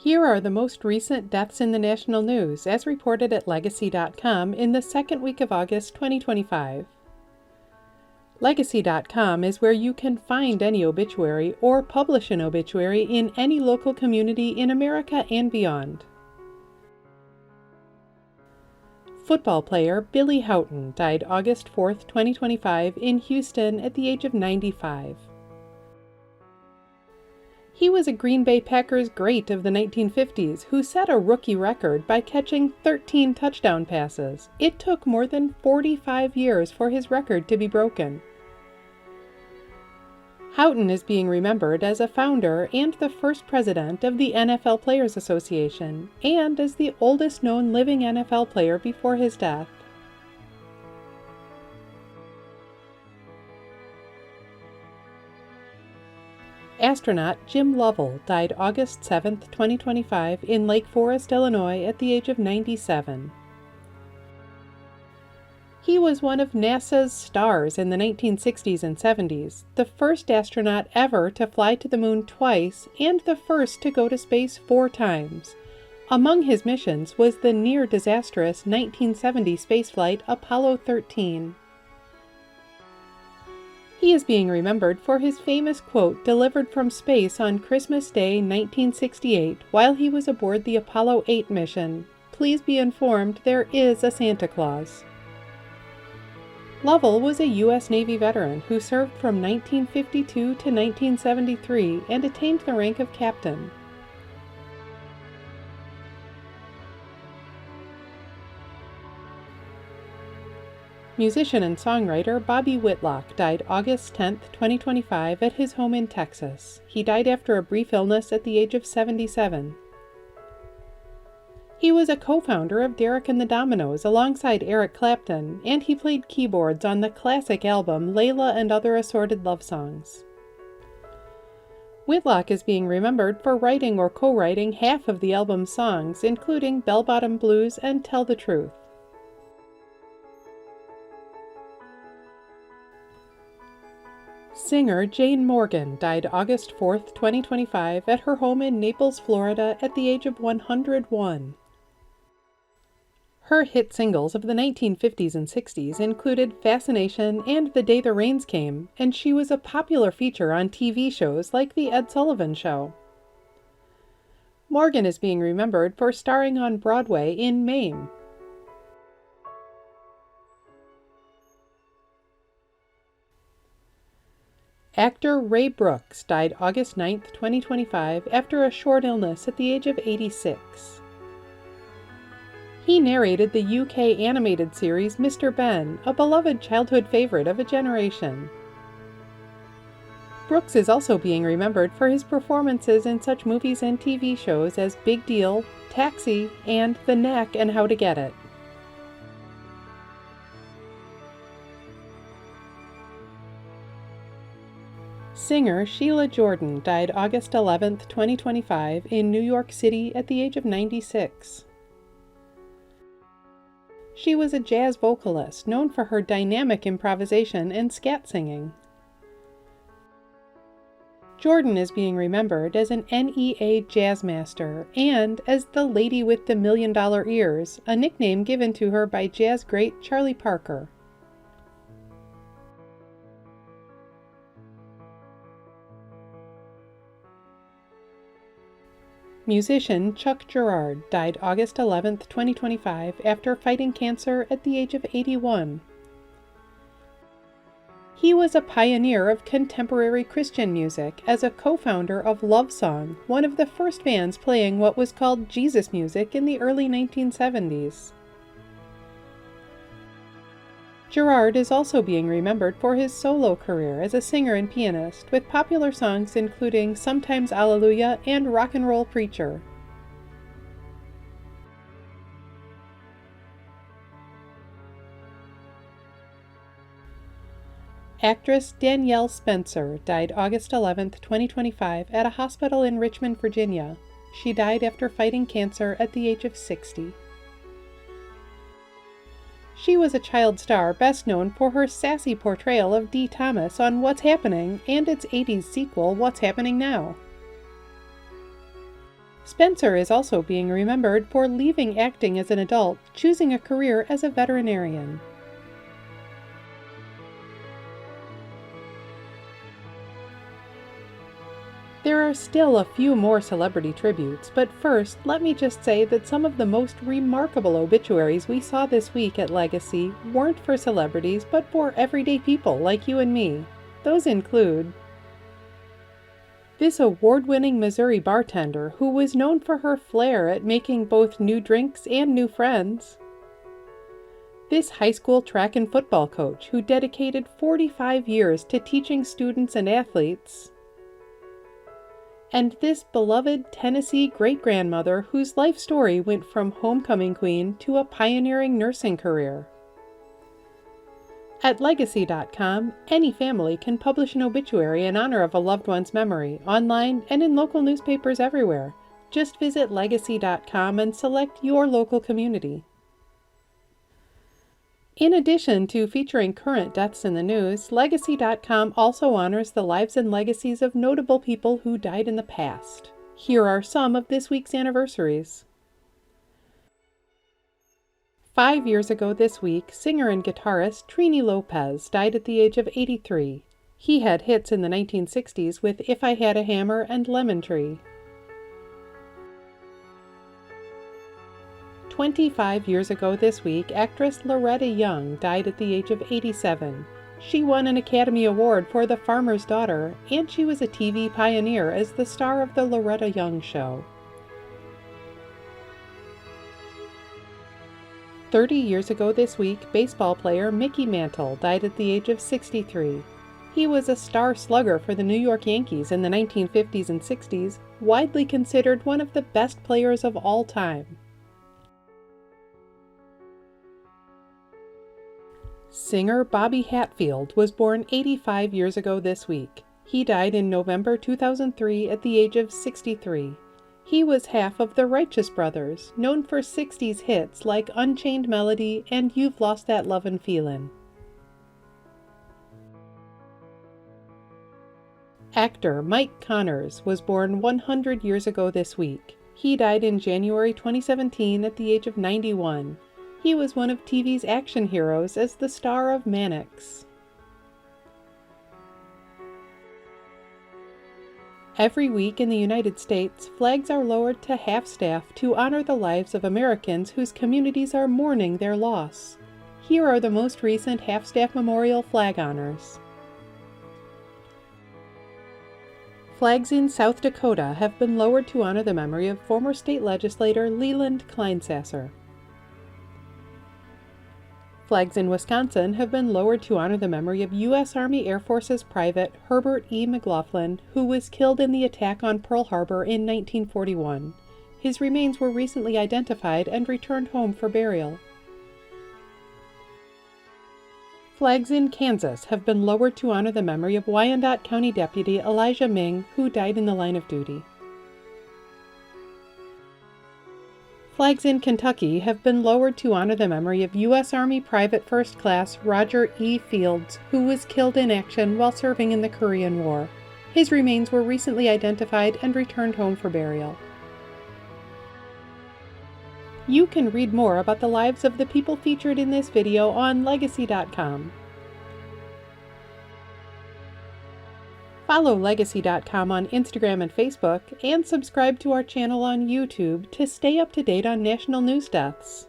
Here are the most recent deaths in the national news, as reported at Legacy.com in the second week of August 2025. Legacy.com is where you can find any obituary or publish an obituary in any local community in America and beyond. Football player Billy Howton died August 4, 2025 in Houston at the age of 95. He was a Green Bay Packers great of the 1950s who set a rookie record by catching 13 touchdown passes. It took more than 45 years for his record to be broken. Howton is being remembered as a founder and the first president of the NFL Players Association, and as the oldest known living NFL player before his death. Astronaut Jim Lovell died August 7, 2025 in Lake Forest, Illinois at the age of 97. He was one of NASA's stars in the 1960s and 70s, the first astronaut ever to fly to the moon twice and the first to go to space 4 times. Among his missions was the near-disastrous 1970 spaceflight Apollo 13. He is being remembered for his famous quote delivered from space on Christmas Day 1968 while he was aboard the Apollo 8 mission. "Please be informed there is a Santa Claus." Lovell was a U.S. Navy veteran who served from 1952 to 1973 and attained the rank of captain. Musician and songwriter Bobby Whitlock died August 10, 2025 at his home in Texas. He died after a brief illness at the age of 77. He was a co-founder of Derek and the Dominos alongside Eric Clapton, and he played keyboards on the classic album Layla and Other Assorted Love Songs. Whitlock is being remembered for writing or co-writing half of the album's songs, including Bell Bottom Blues and Tell the Truth. Singer Jane Morgan died August 4, 2025 at her home in Naples, Florida at the age of 101. Her hit singles of the 1950s and 60s included Fascination and The Day the Rains Came, and she was a popular feature on TV shows like The Ed Sullivan Show. Morgan is being remembered for starring on Broadway in Mame. Actor Ray Brooks died August 9, 2025 after a short illness at the age of 86. He narrated the UK animated series Mr. Benn, a beloved childhood favorite of a generation. Brooks is also being remembered for his performances in such movies and TV shows as Big Deal, Taxi, and The Knack and How to Get It. Singer Sheila Jordan died August 11, 2025 in New York City at the age of 96. She was a jazz vocalist known for her dynamic improvisation and scat singing. Jordan is being remembered as an NEA jazz master and as the Lady with the $1 Million Ears, a nickname given to her by jazz great Charlie Parker. Musician Chuck Girard died August 11, 2025 after fighting cancer at the age of 81. He was a pioneer of contemporary Christian music as a co-founder of Love Song, one of the first bands playing what was called Jesus music in the early 1970s. Girard is also being remembered for his solo career as a singer and pianist, with popular songs including Sometimes Alleluia and Rock and Roll Preacher. Actress Danielle Spencer died August 11, 2025 at a hospital in Richmond, Virginia. She died after fighting cancer at the age of 60. She was a child star best known for her sassy portrayal of Dee Thomas on What's Happening and its 80s sequel, What's Happening Now. Spencer is also being remembered for leaving acting as an adult, choosing a career as a veterinarian. There are still a few more celebrity tributes, but first, let me just say that some of the most remarkable obituaries we saw this week at Legacy weren't for celebrities, but for everyday people like you and me. Those include this award-winning Missouri bartender who was known for her flair at making both new drinks and new friends. This high school track and football coach who dedicated 45 years to teaching students and athletes. And this beloved Tennessee great-grandmother whose life story went from homecoming queen to a pioneering nursing career. At Legacy.com, any family can publish an obituary in honor of a loved one's memory, online and in local newspapers everywhere. Just visit Legacy.com and select your local community. In addition to featuring current deaths in the news, Legacy.com also honors the lives and legacies of notable people who died in the past. Here are some of this week's anniversaries. 5 years ago this week, singer and guitarist Trini Lopez died at the age of 83. He had hits in the 1960s with If I Had a Hammer and Lemon Tree. 25 years ago this week, actress Loretta Young died at the age of 87. She won an Academy Award for The Farmer's Daughter, and she was a TV pioneer as the star of The Loretta Young Show. 30 years ago this week, baseball player Mickey Mantle died at the age of 63. He was a star slugger for the New York Yankees in the 1950s and 60s, widely considered one of the best players of all time. Singer Bobby Hatfield was born 85 years ago this week. He died in November 2003 at the age of 63. He was half of the Righteous Brothers, known for 60s hits like Unchained Melody and You've Lost That Lovin' Feelin'. Actor Mike Connors was born 100 years ago this week. He died in January 2017 at the age of 91. He was one of TV's action heroes as the star of Mannix. Every week in the United States, flags are lowered to half-staff to honor the lives of Americans whose communities are mourning their loss. Here are the most recent half-staff memorial flag honors. Flags in South Dakota have been lowered to honor the memory of former state legislator Leland Kleinsasser. Flags in Wisconsin have been lowered to honor the memory of U.S. Army Air Forces Private Herbert E. McLaughlin, who was killed in the attack on Pearl Harbor in 1941. His remains were recently identified and returned home for burial. Flags in Kansas have been lowered to honor the memory of Wyandotte County Deputy Elijah Ming, who died in the line of duty. Flags in Kentucky have been lowered to honor the memory of U.S. Army Private First Class Roger E. Fields, who was killed in action while serving in the Korean War. His remains were recently identified and returned home for burial. You can read more about the lives of the people featured in this video on Legacy.com. Follow Legacy.com on Instagram and Facebook, and subscribe to our channel on YouTube to stay up to date on national news deaths.